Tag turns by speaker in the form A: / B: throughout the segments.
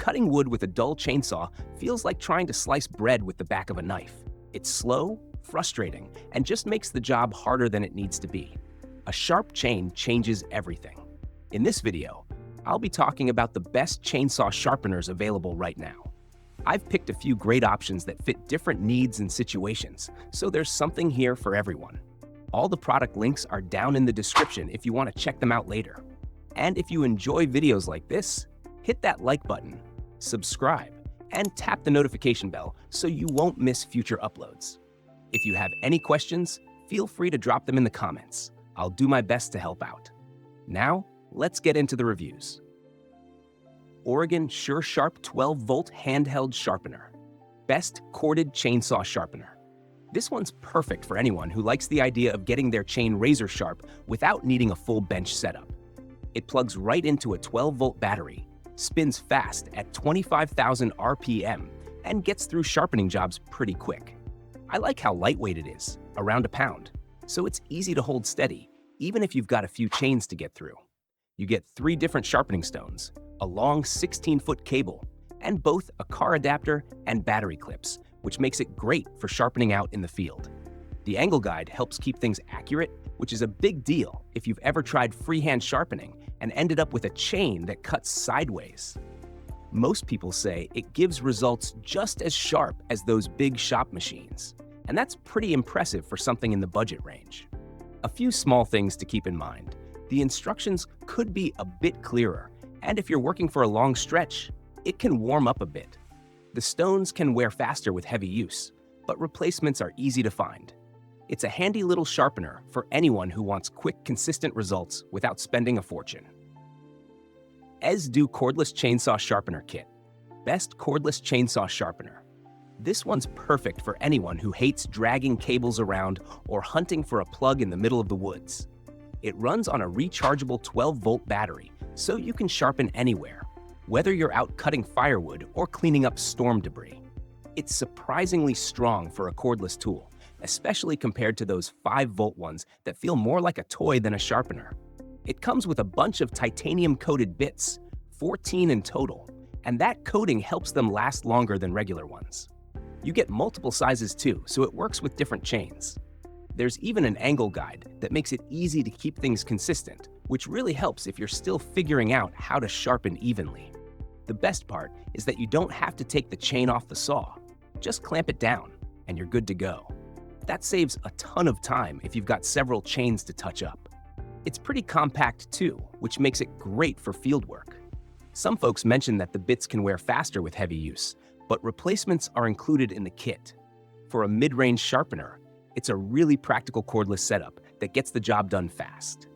A: Cutting wood with a dull chainsaw feels like trying to slice bread with the back of a knife. It's slow, frustrating, and just makes the job harder than it needs to be. A sharp chain changes everything. In this video, I'll be talking about the best chainsaw sharpeners available right now. I've picked a few great options that fit different needs and situations, so there's something here for everyone. All the product links are down in the description if you want to check them out later. And if you enjoy videos like this, hit that like button, subscribe, and tap the notification bell so you won't miss future uploads. If you have any questions, feel free to drop them in the comments. I'll do my best to help out. Now, let's get into the reviews. Oregon SureSharp 12-volt handheld sharpener. Best corded chainsaw sharpener. This one's perfect for anyone who likes the idea of getting their chain razor sharp without needing a full bench setup. It plugs right into a 12-volt battery, spins fast at 25,000 RPM, and gets through sharpening jobs pretty quick. I like how lightweight it is, around a pound, so it's easy to hold steady, even if you've got a few chains to get through. You get 3 different sharpening stones, a long 16-foot cable, and both a car adapter and battery clips, which makes it great for sharpening out in the field. The angle guide helps keep things accurate, which is a big deal if you've ever tried freehand sharpening and ended up with a chain that cuts sideways. Most people say it gives results just as sharp as those big shop machines, and that's pretty impressive for something in the budget range. A few small things to keep in mind. The instructions could be a bit clearer, and if you're working for a long stretch, it can warm up a bit. The stones can wear faster with heavy use, but replacements are easy to find. It's a handy little sharpener for anyone who wants quick, consistent results without spending a fortune. Cordless Chainsaw Sharpener Kit. Best cordless chainsaw sharpener. This one's perfect for anyone who hates dragging cables around or hunting for a plug in the middle of the woods. It runs on a rechargeable 12-volt battery, so you can sharpen anywhere, whether you're out cutting firewood or cleaning up storm debris. It's surprisingly strong for a cordless tool, especially compared to those 5-volt ones that feel more like a toy than a sharpener. It comes with a bunch of titanium-coated bits, 14 in total, and that coating helps them last longer than regular ones. You get multiple sizes too, so it works with different chains. There's even an angle guide that makes it easy to keep things consistent, which really helps if you're still figuring out how to sharpen evenly. The best part is that you don't have to take the chain off the saw. Just clamp it down, and you're good to go. That saves a ton of time if you've got several chains to touch up. It's pretty compact too, which makes it great for fieldwork. Some folks mention that the bits can wear faster with heavy use, but replacements are included in the kit. For a mid-range sharpener, it's a really practical cordless setup that gets the job done fast.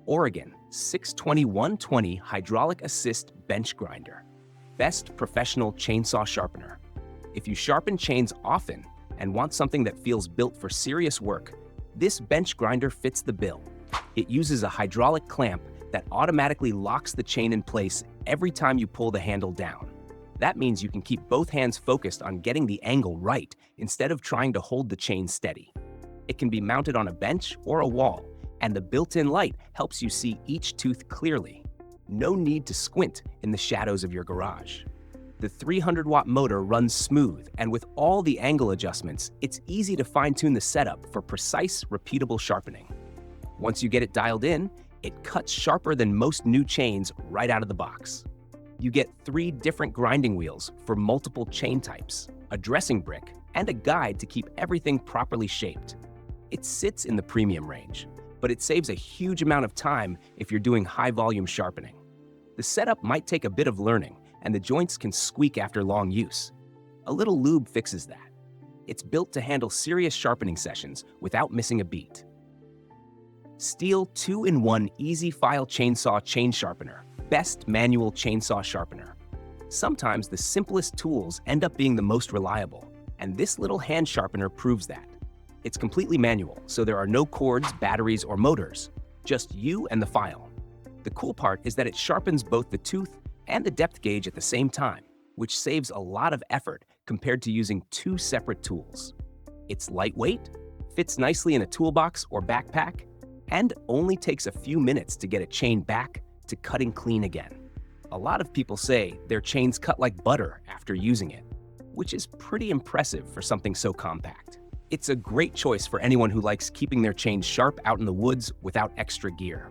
A: Oregon 620-120 Hydraulic Assist Bench Grinder. Best professional chainsaw sharpener. If you sharpen chains often and want something that feels built for serious work, this bench grinder fits the bill. It uses a hydraulic clamp that automatically locks the chain in place every time you pull the handle down. That means you can keep both hands focused on getting the angle right instead of trying to hold the chain steady. It can be mounted on a bench or a wall, and the built-in light helps you see each tooth clearly. No need to squint in the shadows of your garage. The 300-watt motor runs smooth, and with all the angle adjustments, it's easy to fine-tune the setup for precise, repeatable sharpening. Once you get it dialed in, it cuts sharper than most new chains right out of the box. You get 3 different grinding wheels for multiple chain types, a dressing brick, and a guide to keep everything properly shaped. It sits in the premium range, but it saves a huge amount of time if you're doing high-volume sharpening. The setup might take a bit of learning, and the joints can squeak after long use. A little lube fixes that. It's built to handle serious sharpening sessions without missing a beat. Stihl 2-in-1 Easy File Chainsaw Chain Sharpener. Best manual chainsaw sharpener. Sometimes the simplest tools end up being the most reliable, and this little hand sharpener proves that. It's completely manual, so there are no cords, batteries, or motors, just you and the file. The cool part is that it sharpens both the tooth and the depth gauge at the same time, which saves a lot of effort compared to using 2 separate tools. It's lightweight, fits nicely in a toolbox or backpack, and only takes a few minutes to get a chain back to cutting clean again. A lot of people say their chains cut like butter after using it, which is pretty impressive for something so compact. It's a great choice for anyone who likes keeping their chains sharp out in the woods without extra gear.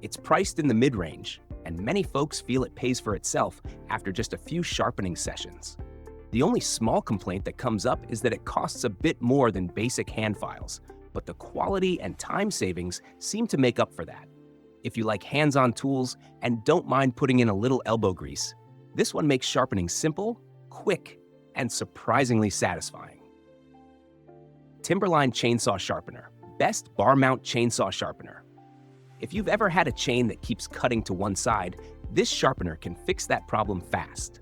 A: It's priced in the mid-range, and many folks feel it pays for itself after just a few sharpening sessions. The only small complaint that comes up is that it costs a bit more than basic hand files, but the quality and time savings seem to make up for that. If you like hands-on tools and don't mind putting in a little elbow grease, this one makes sharpening simple, quick, and surprisingly satisfying. Timberline Chainsaw Sharpener, best bar mount chainsaw sharpener. If you've ever had a chain that keeps cutting to one side, this sharpener can fix that problem fast.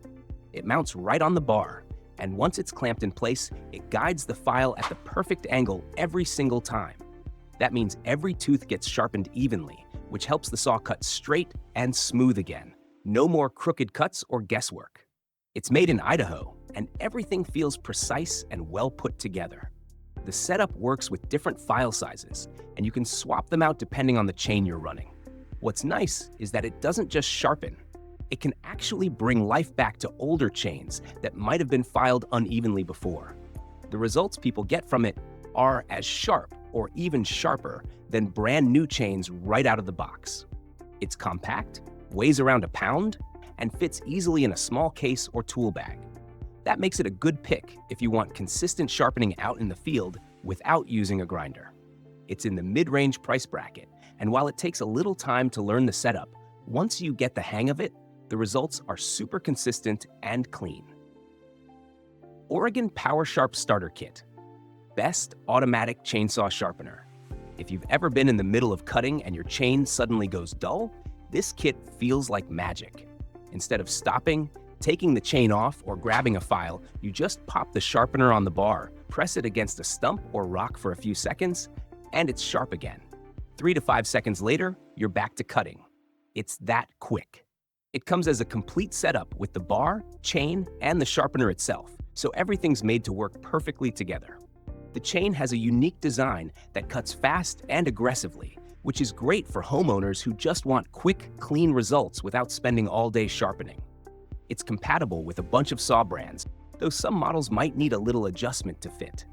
A: It mounts right on the bar, and once it's clamped in place, it guides the file at the perfect angle every single time. That means every tooth gets sharpened evenly, which helps the saw cut straight and smooth again. No more crooked cuts or guesswork. It's made in Idaho, and everything feels precise and well put together. The setup works with different file sizes, and you can swap them out depending on the chain you're running. What's nice is that it doesn't just sharpen. It can actually bring life back to older chains that might have been filed unevenly before. The results people get from it are as sharp or even sharper than brand new chains right out of the box. It's compact, weighs around a pound, and fits easily in a small case or tool bag. That makes it a good pick if you want consistent sharpening out in the field without using a grinder. It's in the mid-range price bracket, and while it takes a little time to learn the setup, once you get the hang of it, the results are super consistent and clean. Oregon Power Sharp Starter Kit. Best automatic chainsaw sharpener. If you've ever been in the middle of cutting and your chain suddenly goes dull, this kit feels like magic. Instead of stopping, taking the chain off, or grabbing a file, you just pop the sharpener on the bar, press it against a stump or rock for a few seconds, and it's sharp again. 3 to 5 seconds later, you're back to cutting. It's that quick. It comes as a complete setup with the bar, chain, and the sharpener itself, so everything's made to work perfectly together. The chain has a unique design that cuts fast and aggressively, which is great for homeowners who just want quick, clean results without spending all day sharpening. It's compatible with a bunch of saw brands, though some models might need a little adjustment to fit.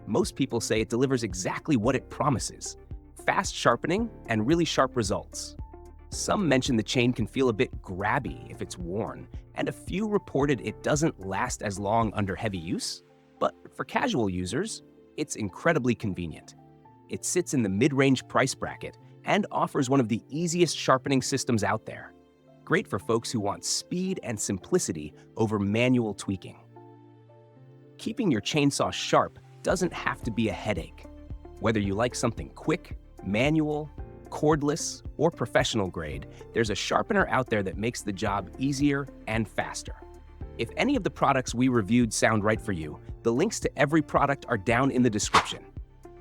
A: Most people say it delivers exactly what it promises: fast sharpening and really sharp results. Some mention the chain can feel a bit grabby if it's worn, and a few reported it doesn't last as long under heavy use. But for casual users, it's incredibly convenient. It sits in the mid-range price bracket and offers one of the easiest sharpening systems out there. Great for folks who want speed and simplicity over manual tweaking. Keeping your chainsaw sharp doesn't have to be a headache. Whether you like something quick, manual, cordless, or professional grade, there's a sharpener out there that makes the job easier and faster. If any of the products we reviewed sound right for you, the links to every product are down in the description.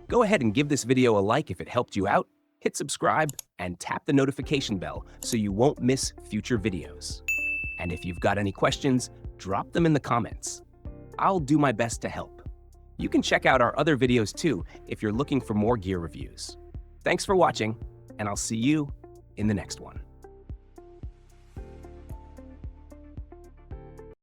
A: Go ahead and give this video a like if it helped you out, hit subscribe, and tap the notification bell so you won't miss future videos. And if you've got any questions, drop them in the comments. I'll do my best to help. You can check out our other videos too if you're looking for more gear reviews. Thanks for watching, and I'll see you in the next one.